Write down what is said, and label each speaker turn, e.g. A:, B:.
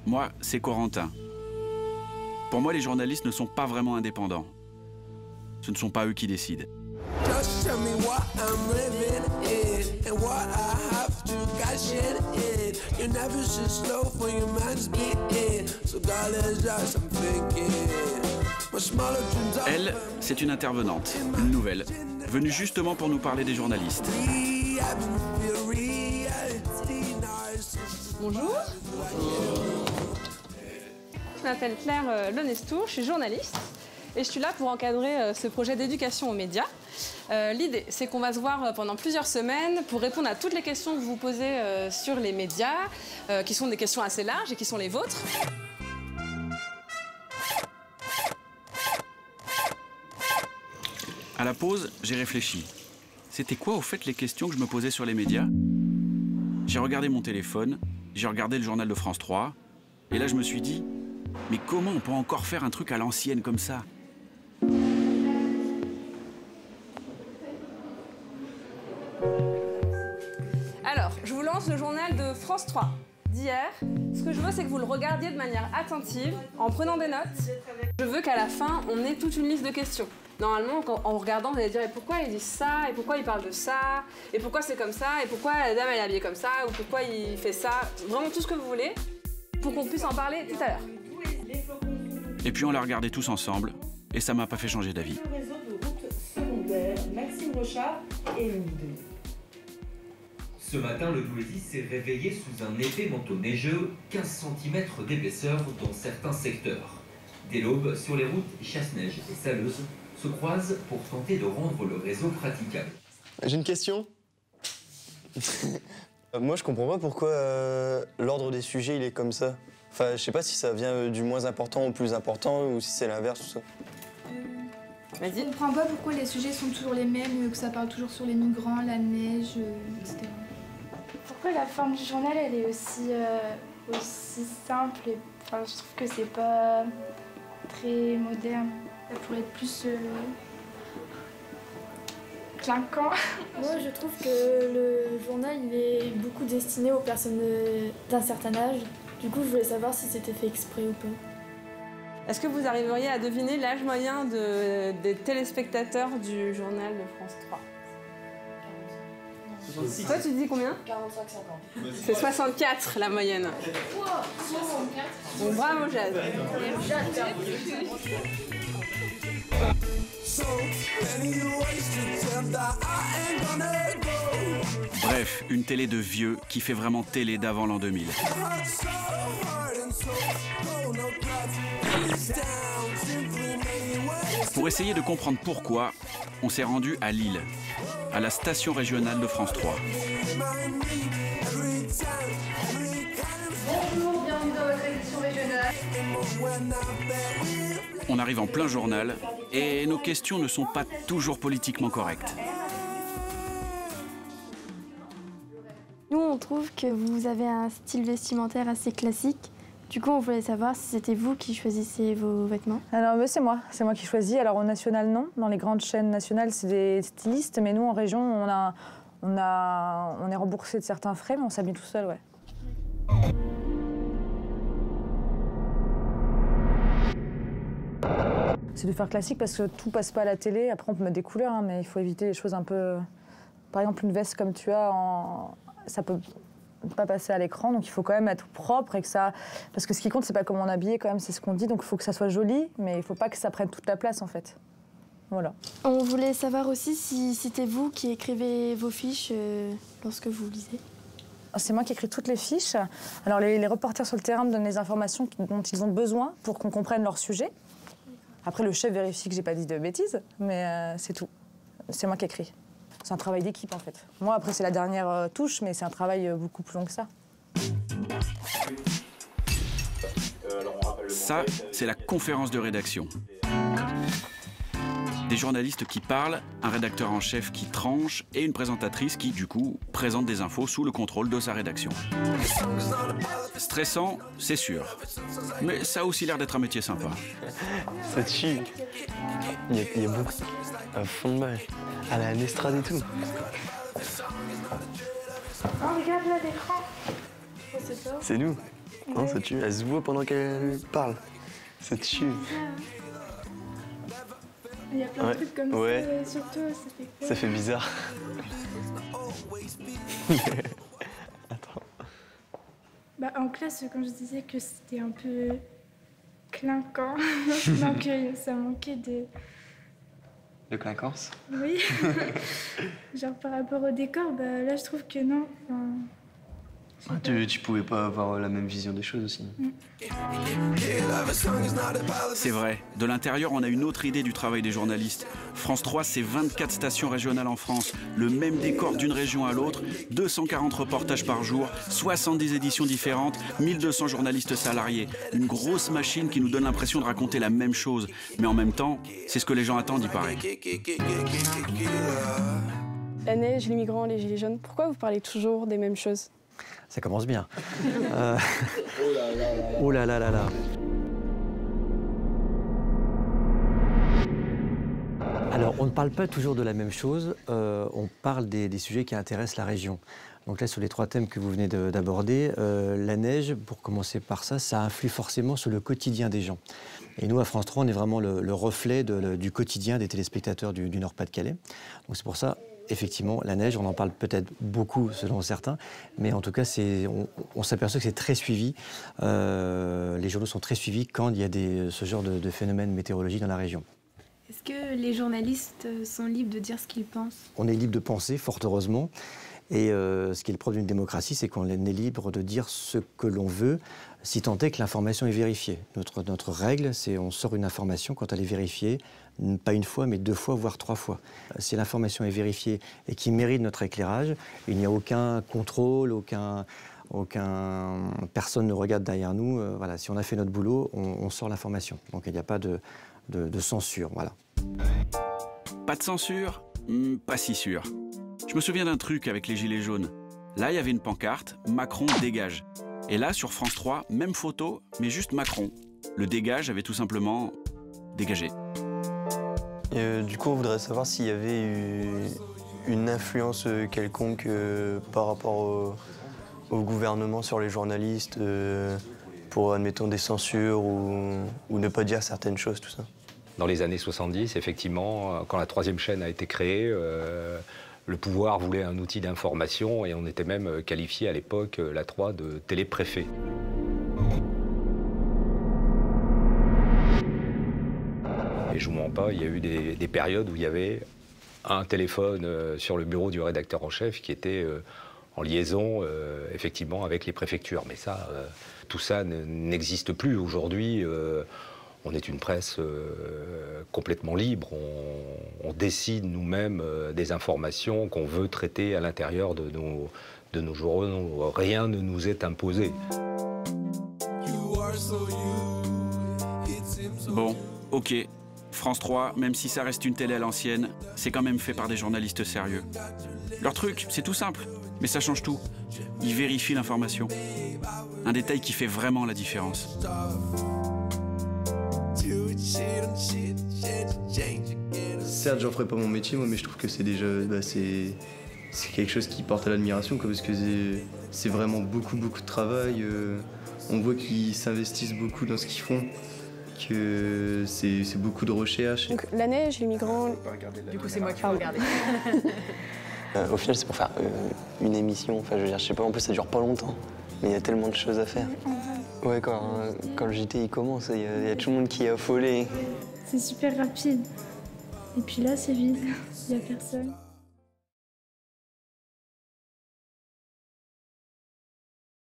A: Moi, c'est Corentin. Pour moi, les journalistes ne sont pas vraiment indépendants. Ce ne sont pas eux qui décident. Elle, c'est une intervenante, une nouvelle, venue justement pour nous parler des journalistes.
B: Bonjour. Je m'appelle Claire Lenestour, je suis journaliste et je suis là pour encadrer ce projet d'éducation aux médias. L'idée, c'est qu'on va se voir pendant plusieurs semaines pour répondre à toutes les questions que vous posez sur les médias, qui sont des questions assez larges et qui sont les vôtres.
A: À la pause, j'ai réfléchi. C'était quoi au fait les questions que je me posais sur les médias? J'ai regardé mon téléphone, j'ai regardé le journal de France 3, et là je me suis dit, mais comment on peut encore faire un truc à l'ancienne comme ça?
B: Alors, je vous lance le journal de France 3 d'hier. Ce que je veux, c'est que vous le regardiez de manière attentive, en prenant des notes. Je veux qu'à la fin, on ait toute une liste de questions. Normalement, en regardant, vous allez dire « et pourquoi il dit ça ? Et pourquoi il parle de ça ? Et pourquoi c'est comme ça ? Et pourquoi la dame elle est habillée comme ça ? Ou pourquoi il fait ça ?» Vraiment tout ce que vous voulez, pour qu'on puisse en parler tout à l'heure.
A: Et puis on l'a regardé tous ensemble, et ça m'a pas fait changer d'avis.
C: Le réseau de route secondaire, Maxime Rochard et Mide.
D: Ce matin, le Douaisis s'est réveillé sous un épais manteau neigeux, 15 cm d'épaisseur dans certains secteurs. Dès l'aube, sur les routes Chasse-Neige et Saleuses, se croisent pour tenter de rendre le réseau praticable.
E: J'ai une question. Moi, je comprends pas pourquoi l'ordre des sujets il est comme ça. Enfin, je sais pas si ça vient du moins important au plus important ou si c'est l'inverse ou ça.
B: Vas-y.
F: Je comprends pas pourquoi les sujets sont toujours les mêmes, que ça parle toujours sur les migrants, la neige, etc.
G: Pourquoi la forme du journal elle est aussi simple et, enfin, je trouve que c'est pas très moderne. Ça pourrait être plus clinquant.
H: Moi je trouve que le journal il est beaucoup destiné aux personnes d'un certain âge. Du coup je voulais savoir si c'était fait exprès ou pas.
B: Est-ce que vous arriveriez à deviner l'âge moyen des téléspectateurs du journal de France 3 ?
C: 66.
B: Toi, tu dis combien ?
H: 45-50.
B: C'est 64 la moyenne.
F: Wow, 64.
B: Bon, bravo, Jade.
A: Bref, une télé de vieux qui fait vraiment télé d'avant l'an 2000. Pour essayer de comprendre pourquoi, on s'est rendu à Lille, à la station régionale de France 3.
G: Bonjour, bienvenue dans votre édition régionale.
A: On arrive en plein journal et nos questions ne sont pas toujours politiquement correctes.
G: Nous on trouve que vous avez un style vestimentaire assez classique. Du coup on voulait savoir si c'était vous qui choisissez vos vêtements.
I: Alors c'est moi qui choisis. Alors au national non, dans les grandes chaînes nationales c'est des stylistes, mais nous en région on est remboursé de certains frais, mais on s'habille tout seul, ouais. C'est de faire classique parce que tout passe pas à la télé. Après on peut mettre des couleurs, hein, mais il faut éviter les choses un peu. Par exemple une veste comme tu as, ça peut pas passer à l'écran, donc il faut quand même être propre et que ça. Parce que ce qui compte c'est pas comment on est habillé quand même, c'est ce qu'on dit, donc il faut que ça soit joli, mais il faut pas que ça prenne toute la place en fait. Voilà.
G: On voulait savoir aussi si c'était vous qui écrivez vos fiches lorsque vous lisez.
I: C'est moi qui écris toutes les fiches. Alors les reporters sur le terrain me donnent les informations dont ils ont besoin pour qu'on comprenne leur sujet. Après le chef vérifie que j'ai pas dit de bêtises, mais c'est tout. C'est moi qui écris. C'est un travail d'équipe en fait. Moi après c'est la dernière touche, mais c'est un travail beaucoup plus long que ça.
A: Ça, c'est la conférence de rédaction. Des journalistes qui parlent, un rédacteur en chef qui tranche et une présentatrice qui, du coup, présente des infos sous le contrôle de sa rédaction. Stressant, c'est sûr. Mais ça a aussi l'air d'être un métier sympa.
E: Ça tue. Il y a beaucoup. Un fond de balle. À la estrade et tout.
G: Oh, regarde là l'écran.
E: C'est nous. Non, ça tue. Elle se voit pendant qu'elle parle. Ça tue.
G: Il y a plein de trucs comme ça sur toi, ça fait quoi?
E: Ça fait bizarre. Attends.
G: Bah, en classe, quand je disais que c'était un peu clinquant, donc ça manquait de...
E: De clinquance?
G: Oui. Genre par rapport au décor, bah, là je trouve que non. Enfin,
E: Tu pouvais pas avoir la même vision des choses aussi.
A: C'est vrai, de l'intérieur, on a une autre idée du travail des journalistes. France 3, c'est 24 stations régionales en France, le même décor d'une région à l'autre, 240 reportages par jour, 70 éditions différentes, 1200 journalistes salariés. Une grosse machine qui nous donne l'impression de raconter la même chose. Mais en même temps, c'est ce que les gens attendent, il paraît.
B: La neige, les migrants, les gilets jaunes, pourquoi vous parlez toujours des mêmes choses?
J: Ça commence bien. Oh là là là là. Alors, on ne parle pas toujours de la même chose, on parle des sujets qui intéressent la région. Donc là, sur les 3 thèmes que vous venez d'aborder, la neige, pour commencer par ça, ça influe forcément sur le quotidien des gens. Et nous, à France 3, on est vraiment le reflet du quotidien des téléspectateurs du Nord-Pas-de-Calais. Donc c'est pour ça, effectivement, la neige, on en parle peut-être beaucoup selon certains, mais en tout cas, on s'aperçoit que c'est très suivi. Les journaux sont très suivis quand il y a ce genre de phénomènes météorologiques dans la région.
F: Est-ce que les journalistes sont libres de dire ce qu'ils pensent? On
J: est libre de penser, fort heureusement. Et ce qui est le propre d'une démocratie, c'est qu'on est libre de dire ce que l'on veut, si tant est que l'information est vérifiée. Notre règle, c'est on sort une information quand elle est vérifiée, pas une fois, mais 2 fois, voire 3 fois. Si l'information est vérifiée et qui mérite notre éclairage, il n'y a aucun contrôle, personne ne regarde derrière nous. Voilà, si on a fait notre boulot, on sort l'information. Donc il n'y a pas de censure, voilà.
A: Pas de censure? Pas si sûr. Je me souviens d'un truc avec les gilets jaunes. Là, il y avait une pancarte, Macron dégage. Et là, sur France 3, même photo, mais juste Macron. Le dégage avait tout simplement dégagé.
E: Du coup, on voudrait savoir s'il y avait une influence quelconque par rapport au gouvernement sur les journalistes, pour, admettons, des censures ou ne pas dire certaines choses, tout ça.
K: Dans les années 70, effectivement, quand la 3e chaîne a été créée, le pouvoir voulait un outil d'information et on était même qualifié à l'époque, la 3, de télépréfet. Et je vous mens pas, il y a eu des périodes où il y avait un téléphone sur le bureau du rédacteur en chef qui était en liaison effectivement avec les préfectures. Mais ça, tout ça n'existe plus aujourd'hui. On est une presse complètement libre. On décide nous-mêmes des informations qu'on veut traiter à l'intérieur de nos journaux. Rien ne nous est imposé.
A: Bon, ok. France 3, même si ça reste une télé à l'ancienne, c'est quand même fait par des journalistes sérieux. Leur truc, c'est tout simple, mais ça change tout. Ils vérifient l'information. Un détail qui fait vraiment la différence.
E: Certes, j'en ferai pas mon métier, moi, mais je trouve que c'est déjà c'est quelque chose qui porte à l'admiration, parce que c'est vraiment beaucoup de travail. On voit qu'ils s'investissent beaucoup dans ce qu'ils font, que c'est beaucoup de recherche.
B: Donc la neige, les migrants...
I: Du coup, c'est moi qui vais regarder.
E: Au final, c'est pour faire une émission. Enfin, je veux dire, je sais pas, en plus, ça dure pas longtemps. Mais il y a tellement de choses à faire. Ouais, quand le JT il commence, il y a tout le monde qui est affolé.
G: C'est super rapide. Et puis là, c'est vide. Il n'y a personne.